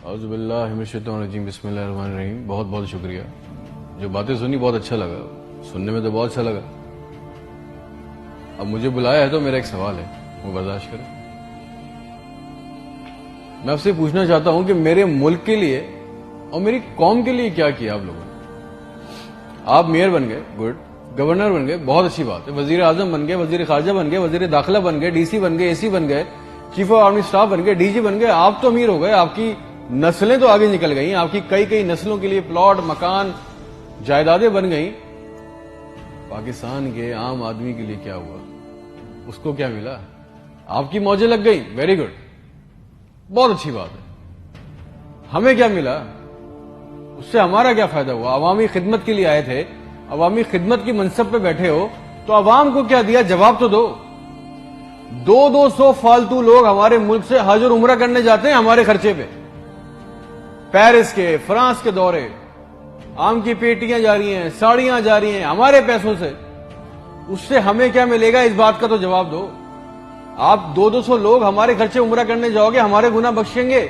اعوذ باللہ من الشیطان الرجیم، بسم اللہ الرحمن الرحیم۔ بہت بہت شکریہ، جو باتیں سنی بہت اچھا لگا، سننے میں تو بہت اچھا لگا۔ اب مجھے بلایا ہے تو میرا ایک سوال ہے، وہ برداشت کریں۔ میں آپ سے پوچھنا چاہتا ہوں کہ میرے ملک کے لیے اور میری قوم کے لیے کیا کیا آپ لوگوں نے؟ آپ میئر بن گئے، گڈ، گورنر بن گئے، بہت اچھی بات ہے، وزیر اعظم بن گئے، وزیر خارجہ بن گئے، وزیر داخلہ بن گئے، ڈی سی بن گئے، اے سی بن گئے، چیف آف آرمی اسٹاف بن گئے، ڈی جی بن گئے۔ آپ تو امیر ہو گئے، آپ کی نسلیں تو آگے نکل گئی، آپ کی کئی نسلوں کے لیے پلاٹ، مکان، جائیدادیں بن گئیں۔ پاکستان کے عام آدمی کے لیے کیا ہوا؟ اس کو کیا ملا؟ آپ کی موجیں لگ گئی، ویری گڈ، بہت اچھی بات ہے۔ ہمیں کیا ملا؟ اس سے ہمارا کیا فائدہ ہوا؟ عوامی خدمت کے لیے آئے تھے، عوامی خدمت کی منصب پہ بیٹھے ہو تو عوام کو کیا دیا؟ جواب تو دو۔ 200 فالتو لوگ ہمارے ملک سے حج اور عمرہ کرنے جاتے ہیں ہمارے خرچے پہ، پیرس کے، فرانس کے دورے، آم کی پیٹیاں جا رہی ہیں، ساڑیاں جا رہی ہیں ہمارے پیسوں سے۔ اس سے ہمیں کیا ملے گا؟ اس بات کا تو جواب دو۔ آپ 200 لوگ ہمارے خرچے عمرہ کرنے جاؤ گے، ہمارے گناہ بخشیں گے؟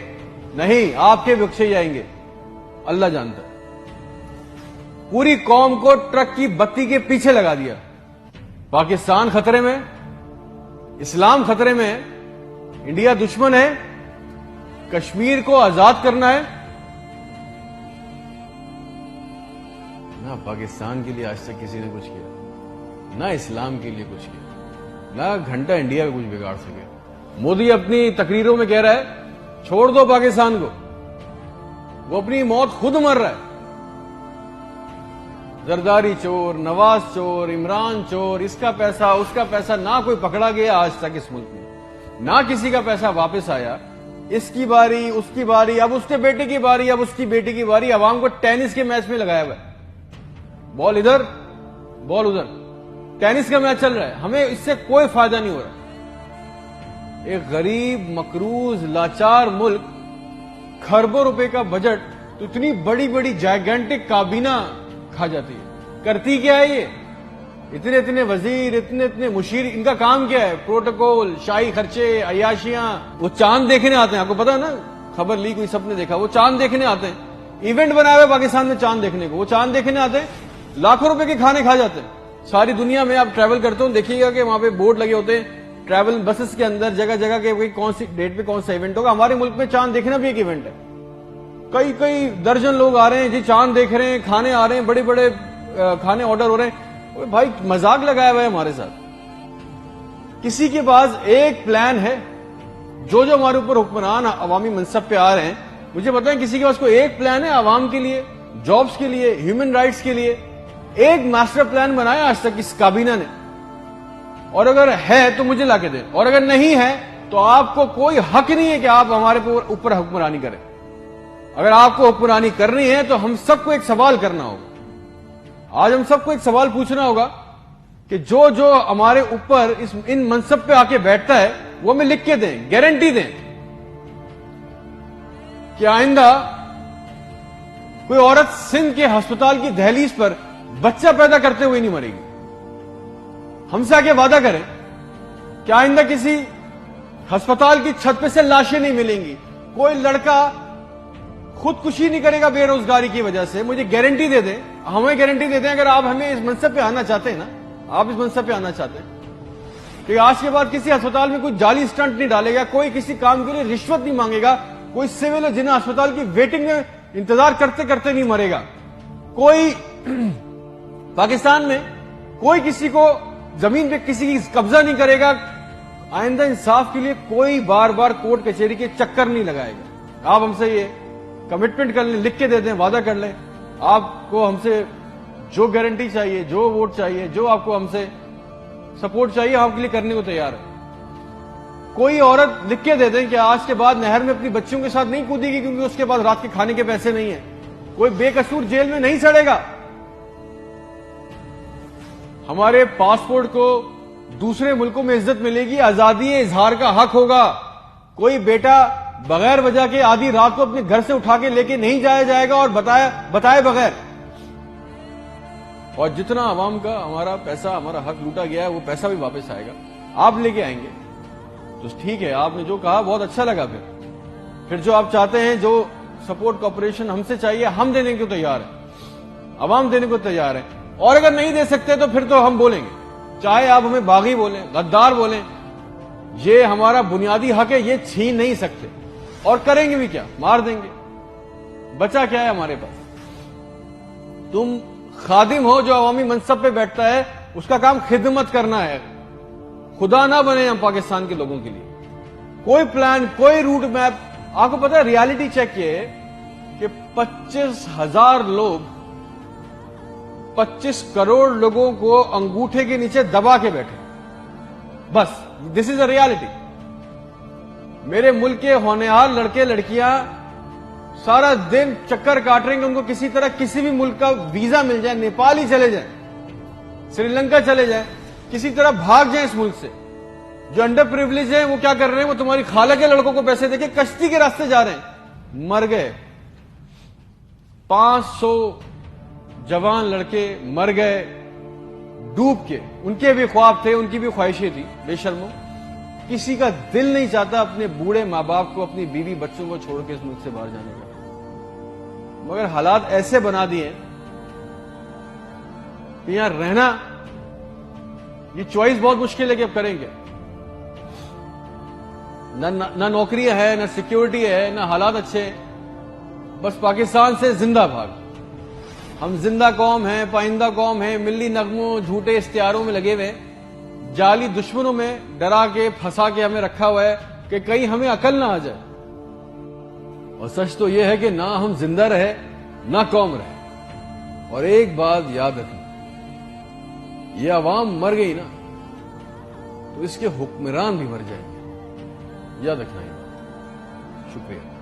نہیں، آپ کے بخشے جائیں گے، اللہ جانتا ہے۔ پوری قوم کو ٹرک کی بتی کے پیچھے لگا دیا۔ پاکستان خطرے میں، اسلام خطرے میں ہے، انڈیا دشمن ہے، کشمیر کو آزاد کرنا ہے۔ نہ پاکستان کے لیے آج تک کسی نے کچھ کیا، نہ اسلام کے لیے کچھ کیا، نہ گھنٹہ انڈیا کا کچھ بگاڑ سکے۔ مودی اپنی تقریروں میں کہہ رہا ہے چھوڑ دو پاکستان کو، وہ اپنی موت خود مر رہا ہے۔ زرداری چور، نواز چور، عمران چور، اس کا پیسہ نہ کوئی پکڑا گیا آج تک اس ملک میں، نہ کسی کا پیسہ واپس آیا۔ اس کی باری، اس کی باری، اب اس کے بیٹے کی باری، اب اس کی بیٹی کی باری۔ عوام کو ٹینس کے میچ میں لگایا ہوا ہے، بال ادھر بال ادھر، ٹینس کا میچ چل رہا ہے، ہمیں اس سے کوئی فائدہ نہیں ہو رہا۔ ایک غریب، مقروض، لاچار ملک، کھربوں روپے کا بجٹ تو اتنی بڑی بڑی جائگنٹک کابینہ کھا جاتی ہے۔ کرتی کیا ہے یہ؟ اتنے وزیر، اتنے مشیر، ان کا کام کیا ہے؟ پروٹوکول، شاہی خرچے، عیاشیاں۔ وہ چاند دیکھنے آتے ہیں، آپ کو پتا ہے نا، خبر لی کوئی سب نے دیکھا، وہ چاند دیکھنے آتے ہیں، ایونٹ بنایا ہوا پاکستان میں چاند دیکھنے کو، وہ چاند دیکھنے آتے ہیں، لاکھوں روپے کے کھانے کھا جاتے ہیں۔ ساری دنیا میں آپ ٹریول کرتے ہو، دیکھیے گا کہ وہاں پہ بورڈ لگے ہوتے ہیں ٹریول بسز کے اندر، جگہ جگہ کے کون سی ڈیٹ پہ کون سا ایونٹ ہوگا۔ ہمارے ملک میں چاند دیکھنا بھی ایک ایونٹ ہے، کئی درجن لوگ آ رہے ہیں جی، چاند دیکھ رہے ہیں، کھانے آ رہے ہیں، بڑے بڑے کھانے آرڈر ہو رہے ہیں۔ بھائی مذاق لگایا ہوا ہے ہمارے ساتھ۔ کسی کے پاس ایک پلان ہے؟ جو ہمارے اوپر حکمران عوامی منصب پہ آ رہے ہیں، مجھے بتائیں کسی کے پاس کوئی ایک پلان ہے عوام کے لیے، جابز کے لیے، ہیومن رائٹس کے لیے؟ ایک ماسٹر پلان بنایا آج تک اس کابینہ نے؟ اور اگر ہے تو مجھے لا کے دیں، اور اگر نہیں ہے تو آپ کو کوئی حق نہیں ہے کہ آپ ہمارے اوپر حکمرانی کریں۔ اگر آپ کو حکمرانی کرنی ہے تو ہم سب کو ایک سوال کرنا ہوگا، آج ہم سب کو ایک سوال پوچھنا ہوگا کہ جو ہمارے اوپر ان منصب پہ آ کے بیٹھتا ہے وہ ہمیں لکھ کے دیں، گارنٹی دیں کہ آئندہ کوئی عورت سندھ کے ہسپتال کی دہلیز پر بچہ پیدا کرتے ہوئے نہیں مرے گی۔ ہم سے آگے وعدہ کریں کہ آئندہ کسی ہسپتال کی چھت پہ سے لاشیں نہیں ملیں گی، کوئی لڑکا خودکشی نہیں کرے گا بے روزگاری کی وجہ سے۔ مجھے گارنٹی دے دیں، ہمیں گارنٹی دے دیں، اگر آپ ہمیں اس منصب پہ آنا چاہتے ہیں نا، آپ اس منصب پہ آنا چاہتے ہیں کہ آج کے بعد کسی ہسپتال میں کوئی جعلی سٹنٹ نہیں ڈالے گا، کوئی کسی کام کے لیے رشوت نہیں مانگے گا، کوئی سول جنہ ہسپتال کی ویٹنگ میں انتظار کرتے کرتے نہیں مرے گا، کوئی پاکستان میں کوئی کسی کو زمین پہ کسی کی قبضہ نہیں کرے گا، آئندہ انصاف کے لیے کوئی بار بار کورٹ کچہری کے چکر نہیں لگائے گا۔ آپ ہم سے یہ کمٹمنٹ کر لیں، لکھ کے دے دیں، وعدہ کر لیں، آپ کو ہم سے جو گارنٹی چاہیے، جو ووٹ چاہیے، جو آپ کو ہم سے سپورٹ چاہیے، ہم آپ کے لیے کرنے کو تیار ہے۔ کوئی عورت لکھ کے دے دیں کہ آج کے بعد نہر میں اپنی بچیوں کے ساتھ نہیں کودے گی کیونکہ اس کے بعد رات کے کھانے کے پیسے نہیں ہیں، کوئی بے قصور جیل میں نہیں سڑے گا۔ ہمارے پاسپورٹ کو دوسرے ملکوں میں عزت ملے گی، آزادی اظہار کا حق ہوگا، کوئی بیٹا بغیر وجہ کے آدھی رات کو اپنے گھر سے اٹھا کے لے کے نہیں جایا جائے گا اور بتائے بغیر۔ اور جتنا عوام کا ہمارا پیسہ، ہمارا حق لوٹا گیا ہے، وہ پیسہ بھی واپس آئے گا، آپ لے کے آئیں گے تو ٹھیک ہے۔ آپ نے جو کہا بہت اچھا لگا، پھر جو آپ چاہتے ہیں، جو سپورٹ کوپریشن ہم سے چاہیے, ہم دینے کو تیار ہیں, عوام دینے کو تیار ہے. اور اگر نہیں دے سکتے تو پھر تو ہم بولیں گے, چاہے آپ ہمیں باغی بولیں, غدار بولیں, یہ ہمارا بنیادی حق ہے, یہ چھین نہیں سکتے. اور کریں گے بھی کیا, مار دیں گے. بچا کیا ہے ہمارے پاس؟ تم خادم ہو جو عوامی منصب پہ بیٹھتا ہے, اس کا کام خدمت کرنا ہے. خدا نہ بنے ہم پاکستان کے لوگوں کے لیے. کوئی پلان, کوئی روٹ میپ. آپ کو پتا ہے ریالٹی چیک یہ ہے کہ 25,000 لوگ 25 کروڑ لوگوں کو انگوٹھے کے نیچے دبا کے بیٹھے. بس دس از اے ریالٹی. میرے ملک کے ہونہار لڑکے لڑکیاں سارا دن چکر کاٹ رہے ہیں کہ ان کو کسی طرح کسی بھی ملک کا ویزا مل جائے, نیپال ہی چلے جائیں, سری لنکا چلے جائیں, کسی طرح بھاگ جائیں اس ملک سے. جو انڈر پریولیج ہیں وہ کیا کر رہے ہیں, وہ تمہاری خالہ کے لڑکوں کو پیسے دے کے کشتی کے راستے جا رہے ہیں. مر گئے 500 جوان لڑکے, مر گئے ڈوب کے. ان کے بھی خواب تھے, ان کی بھی خواہشیں تھی. بے شرمو, کسی کا دل نہیں چاہتا اپنے بوڑھے ماں باپ کو, اپنی بیوی بچوں کو چھوڑ کے اس ملک سے باہر جانے کا. مگر حالات ایسے بنا دیے کہ یہاں رہنا, یہ چوائس بہت مشکل ہے کہ اب کریں گے. نہ نوکریاں ہے, نہ سیکیورٹی ہے, نہ حالات اچھے ہیں. بس پاکستان سے زندہ بھاگ. ہم زندہ قوم ہیں, پائندہ قوم ہیں, ملی نغموں جھوٹے اشتہاروں میں لگے ہوئے, جعلی دشمنوں میں ڈرا کے پھنسا کے ہمیں رکھا ہوا ہے کہ کہیں ہمیں عقل نہ آ جائے. اور سچ تو یہ ہے کہ نہ ہم زندہ رہے نہ قوم رہے. اور ایک بات یاد رکھنا, یہ عوام مر گئی نا تو اس کے حکمران بھی مر جائیں گے. یاد رکھنا یہ بات. شکریہ.